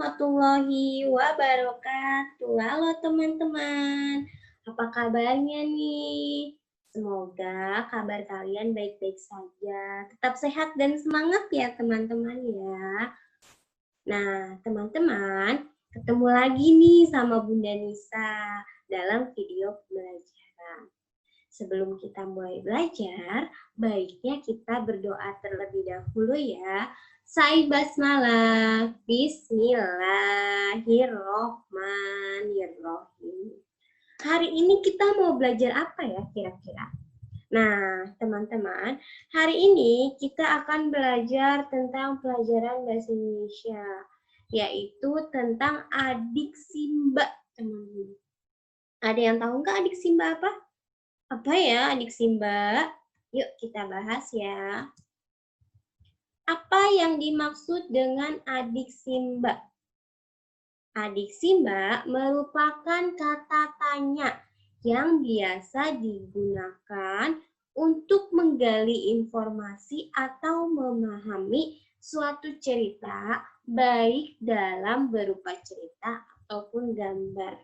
warahmatullahi wabarakatuh. Halo teman-teman, apa kabarnya nih? Semoga kabar kalian baik-baik saja. Tetap sehat dan semangat ya teman-teman ya. Nah teman-teman, ketemu lagi nih sama Bunda Nisa dalam video pembelajaran. Sebelum kita mulai belajar, baiknya kita berdoa terlebih dahulu ya. Sai basmalah, bismillahirrohmanirrohim. Hari ini kita mau belajar apa ya kira-kira? Nah, teman-teman, hari ini kita akan belajar tentang pelajaran bahasa Indonesia, yaitu tentang adik Simba, teman-teman. Ada yang tahu nggak adik Simba apa? Apa ya adik Simba? Yuk kita bahas ya. Apa yang dimaksud dengan adik Simba? Adik Simba merupakan kata tanya yang biasa digunakan untuk menggali informasi atau memahami suatu cerita, baik dalam berupa cerita ataupun gambar.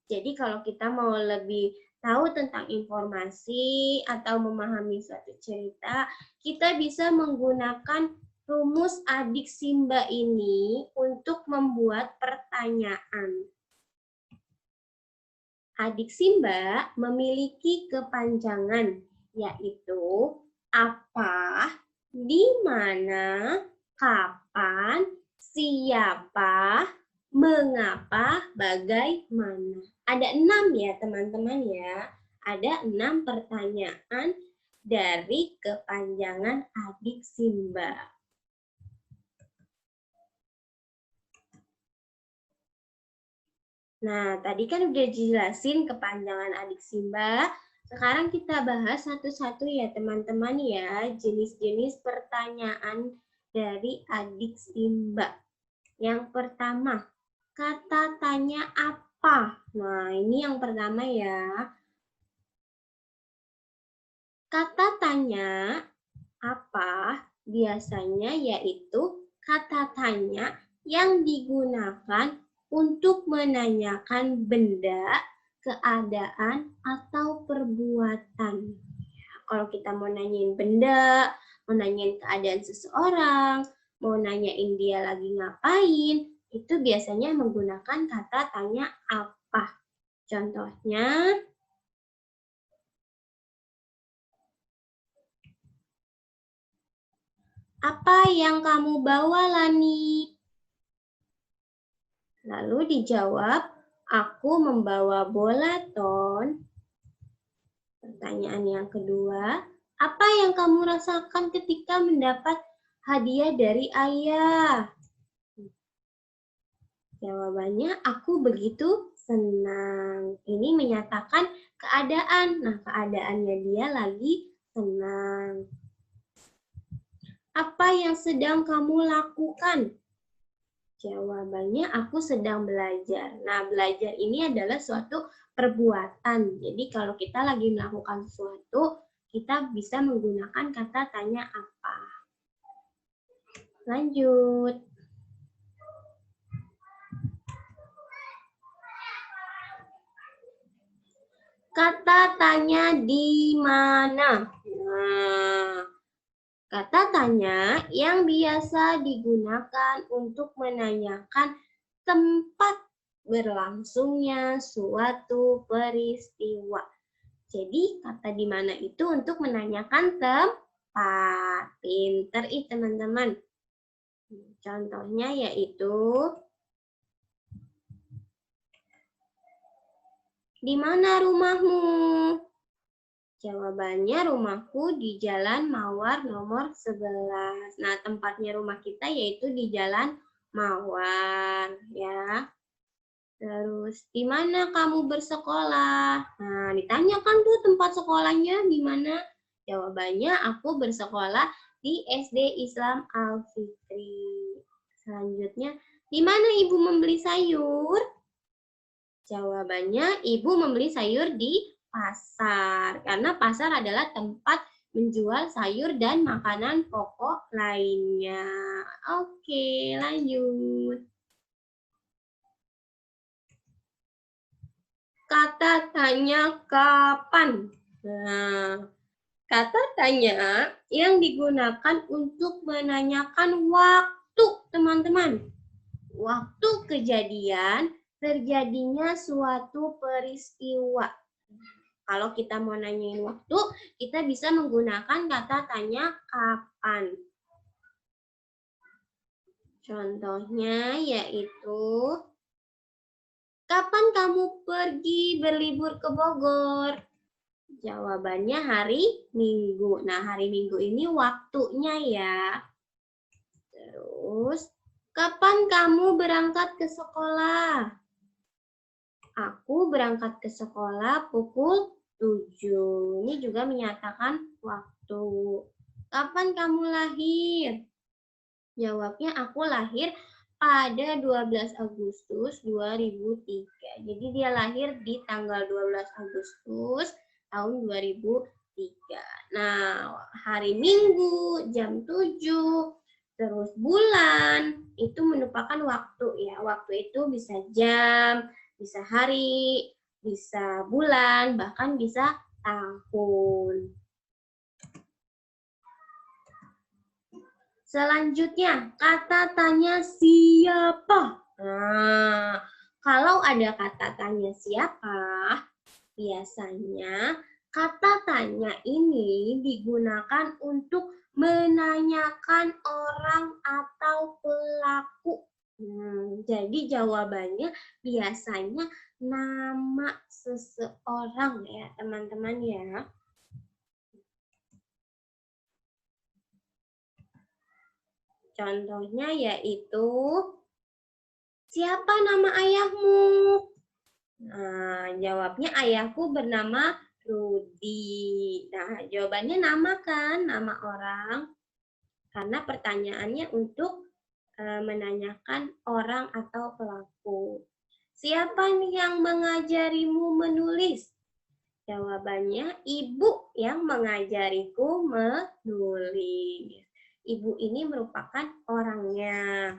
Jadi kalau kita mau lebih tahu tentang informasi atau memahami suatu cerita, kita bisa menggunakan rumus adik Simba ini untuk membuat pertanyaan. Adik Simba memiliki kepanjangan, yaitu apa, di mana, kapan, siapa, mengapa, bagaimana. Ada 6 ya teman-teman ya. Ada 6 pertanyaan dari kepanjangan adik Simba. Nah, tadi kan udah dijelasin kepanjangan adik Simba. Sekarang kita bahas satu-satu ya teman-teman ya, jenis-jenis pertanyaan dari adik Simba. Yang pertama, kata tanya apa? Nah, ini yang pertama ya. Kata tanya apa biasanya yaitu kata tanya yang digunakan untuk menanyakan benda, keadaan, atau perbuatan. Kalau kita mau nanyain benda, mau nanyain keadaan seseorang, mau nanyain dia lagi ngapain, itu biasanya menggunakan kata tanya apa. Contohnya, apa yang kamu bawa, Lani? Lalu dijawab, aku membawa bola, Ton. Pertanyaan yang kedua, apa yang kamu rasakan ketika mendapat hadiah dari ayah? Jawabannya, aku begitu senang. Ini menyatakan keadaan. Nah, keadaannya dia lagi senang. Apa yang sedang kamu lakukan? Jawabannya, aku sedang belajar. Nah, belajar ini adalah suatu perbuatan. Jadi, kalau kita lagi melakukan sesuatu, kita bisa menggunakan kata tanya apa. Lanjut. Kata tanya di mana? Nah, kata tanya yang biasa digunakan untuk menanyakan tempat berlangsungnya suatu peristiwa. Jadi kata di mana itu untuk menanyakan tempat. Pinter teman-teman. Contohnya yaitu, di mana rumahmu? Jawabannya, rumahku di Jalan Mawar nomor 11. Nah, tempatnya rumah kita yaitu di Jalan Mawar, ya. Terus, di mana kamu bersekolah? Nah, ditanyakan tuh tempat sekolahnya di mana? Jawabannya, aku bersekolah di SD Islam Al-Fikri. Selanjutnya, di mana ibu membeli sayur? Jawabannya, ibu membeli sayur di pasar. Karena pasar adalah tempat menjual sayur dan makanan pokok lainnya. Oke, lanjut. kata tanya kapan. Nah, kata tanya yang digunakan untuk menanyakan waktu, teman-teman. Waktu kejadian terjadinya suatu peristiwa. Kalau kita mau nanyain waktu, kita bisa menggunakan kata tanya kapan. Contohnya yaitu, kapan kamu pergi berlibur ke Bogor? Jawabannya hari Minggu. Nah, hari Minggu ini waktunya ya. Terus, kapan kamu berangkat ke sekolah? Aku berangkat ke sekolah pukul 7. Ini juga menyatakan waktu. Kapan kamu lahir? Jawabnya aku lahir pada 12 Agustus 2003. Jadi dia lahir di tanggal 12 Agustus tahun 2003. Nah, hari Minggu jam 7. Terus bulan itu merupakan waktu ya. Waktu itu bisa jam, bisa hari, bisa bulan, bahkan bisa tahun. Selanjutnya, kata tanya siapa. Nah, kalau ada kata tanya siapa, biasanya kata tanya ini digunakan untuk menanyakan orang atau pelaku. Jadi jawabannya biasanya nama seseorang ya, teman-teman ya. Contohnya yaitu, siapa nama ayahmu? Nah, jawabnya ayahku bernama Rudi. Nah, jawabannya nama kan, nama orang. Karena pertanyaannya untuk menanyakan orang atau pelaku. Siapa yang mengajarimu menulis? Jawabannya ibu yang mengajariku menulis. Ibu ini merupakan orangnya.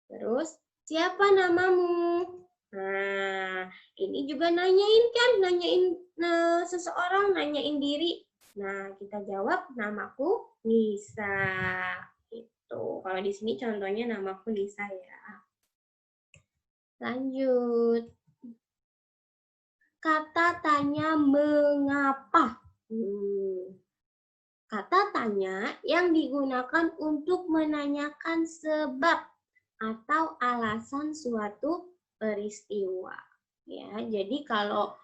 Terus, siapa namamu? Nah, ini juga nanyain kan, nanyain seseorang, nanyain diri. Nah, kita jawab namaku Nisa. Itu. Kalau di sini contohnya namaku Nisa ya. Lanjut. Kata tanya mengapa. Kata tanya yang digunakan untuk menanyakan sebab atau alasan suatu peristiwa. Ya, jadi kalau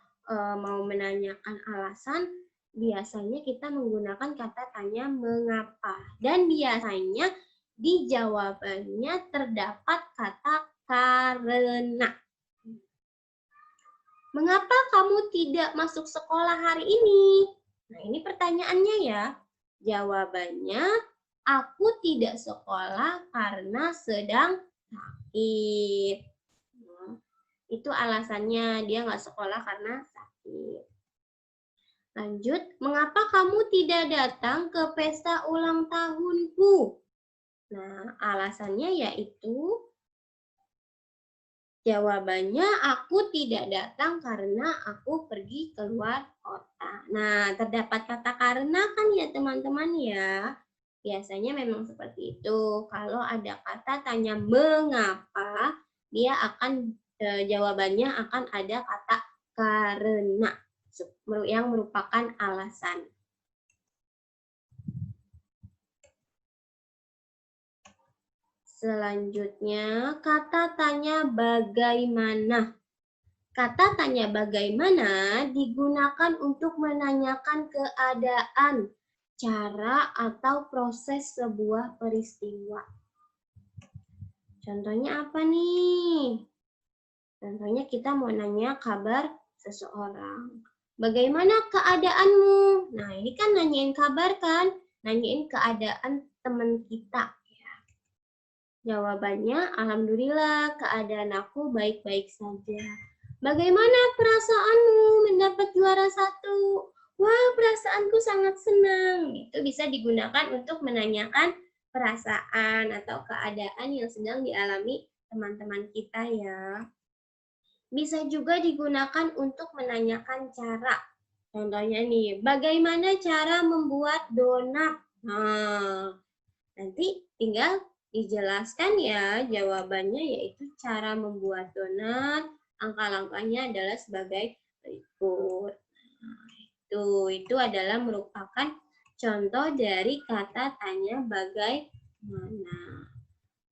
mau menanyakan alasan, biasanya kita menggunakan kata tanya mengapa. Dan biasanya di jawabannya terdapat kata karena. Mengapa kamu tidak masuk sekolah hari ini? Nah, ini pertanyaannya ya. Jawabannya, aku tidak sekolah karena sedang sakit. Itu alasannya, dia nggak sekolah karena sakit. Lanjut, mengapa kamu tidak datang ke pesta ulang tahunku? Nah, alasannya yaitu, jawabannya aku tidak datang karena aku pergi keluar kota. Nah, terdapat kata karena kan ya teman-teman ya. Biasanya memang seperti itu. Kalau ada kata tanya mengapa, dia akan jawabannya akan ada kata karena yang merupakan alasan. Selanjutnya, kata tanya bagaimana. Kata tanya bagaimana digunakan untuk menanyakan keadaan, cara, atau proses sebuah peristiwa. Contohnya apa nih? Contohnya kita mau nanya kabar seseorang. Bagaimana keadaanmu? Nah, ini kan nanyain kabar kan? Nanyain keadaan teman kita. Jawabannya, alhamdulillah keadaan aku baik-baik saja. Bagaimana perasaanmu mendapat juara 1? Wah, perasaanku sangat senang. Itu bisa digunakan untuk menanyakan perasaan atau keadaan yang sedang dialami teman-teman kita ya. Bisa juga digunakan untuk menanyakan cara. Contohnya nih, bagaimana cara membuat donat? Nah, nanti tinggal dijelaskan ya jawabannya, yaitu cara membuat donat. Langkah-langkahnya adalah sebagai berikut. Nah, itu adalah merupakan contoh dari kata tanya bagaimana.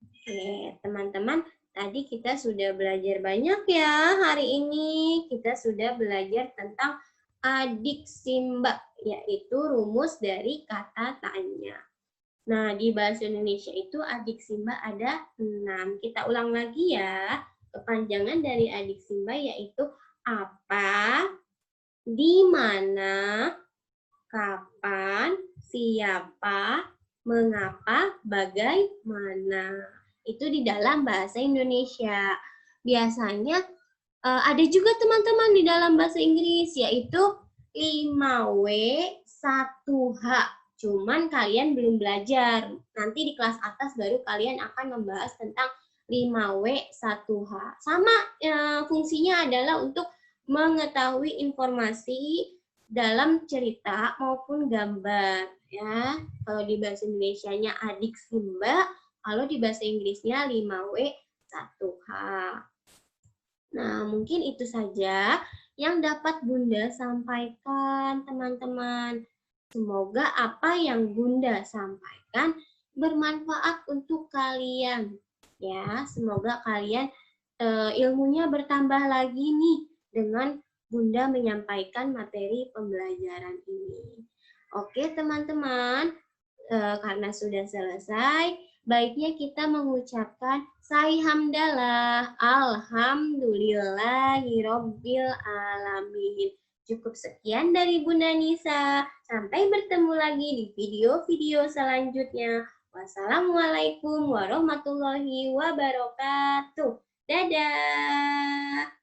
Oke, teman-teman, tadi kita sudah belajar banyak ya hari ini. Kita sudah belajar tentang adik simba, yaitu rumus dari kata tanya. Nah, di bahasa Indonesia itu adik simba ada 6. Kita ulang lagi ya. Kepanjangan dari adik simba yaitu apa, di mana, kapan, siapa, mengapa, bagaimana. Itu di dalam bahasa Indonesia. Biasanya ada juga teman-teman di dalam bahasa Inggris, yaitu 5W 1H. Cuman kalian belum belajar. Nanti di kelas atas baru kalian akan membahas tentang 5W 1H. Sama fungsinya adalah untuk mengetahui informasi dalam cerita maupun gambar ya. Kalau di bahasa Indonesianya adik simba, kalau di bahasa Inggrisnya 5W 1H. Nah, mungkin itu saja yang dapat Bunda sampaikan, teman-teman. Semoga apa yang Bunda sampaikan bermanfaat untuk kalian. Ya, semoga kalian ilmunya bertambah lagi nih dengan Bunda menyampaikan materi pembelajaran ini. Oke, teman-teman, karena sudah selesai, baiknya kita mengucapkan Sai hamdalah, alhamdulillahirobbil alamin. Cukup sekian dari Bunda Nisa. Sampai bertemu lagi di video-video selanjutnya. Wassalamualaikum warahmatullahi wabarakatuh. Dadah.